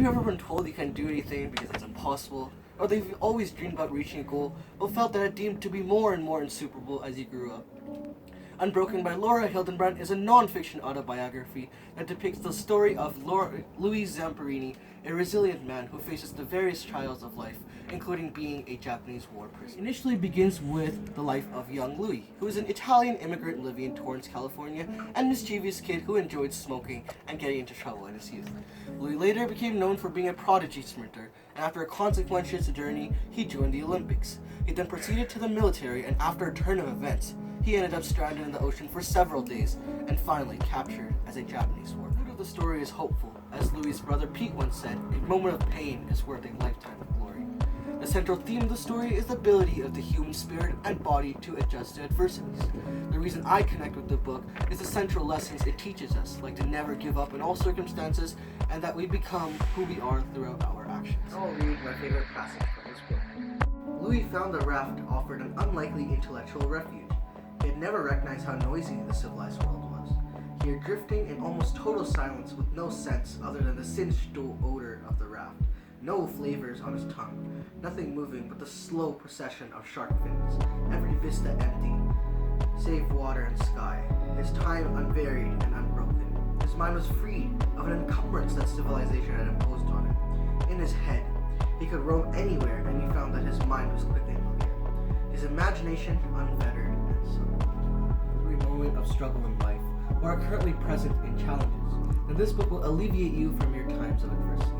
Have you ever been told you can't do anything because it's impossible? Or that you've always dreamed about reaching a goal, but felt that it deemed to be more and more insuperable as you grew up? Unbroken by Laura Hildenbrand is a non-fiction autobiography that depicts the story of Louis Zamperini, a resilient man who faces the various trials of life, including being a Japanese war prisoner. It initially begins with the life of young Louis, who is an Italian immigrant living in Torrance, California, and mischievous kid who enjoyed smoking and getting into trouble in his youth. Louis later became known for being a prodigy sprinter, and after a consequential journey, he joined the Olympics. He then proceeded to the military, and after a turn of events, he ended up stranded in the ocean for several days and finally captured as a Japanese war. The root of the story is hopeful. As Louis' brother Pete once said, a moment of pain is worth a lifetime of glory. The central theme of the story is the ability of the human spirit and body to adjust to adversities. The reason I connect with the book is the central lessons it teaches us, like to never give up in all circumstances and that we become who we are throughout our actions. I'll read my favorite passage from this book. Louis found the raft offered an unlikely intellectual refuge. He had never recognized how noisy the civilized world was. Here, drifting in almost total silence with no sense other than the singed odor of the raft. No flavors on his tongue. Nothing moving but the slow procession of shark fins. Every vista empty, save water and sky. His time unvaried and unbroken. His mind was freed of an encumbrance that civilization had imposed on him. In his head, he could roam anywhere, and he found that his mind was quickly clear. His imagination unfettered and subtle. Every moment of struggle in life, or are currently present in challenges, then this book will alleviate you from your times of adversity.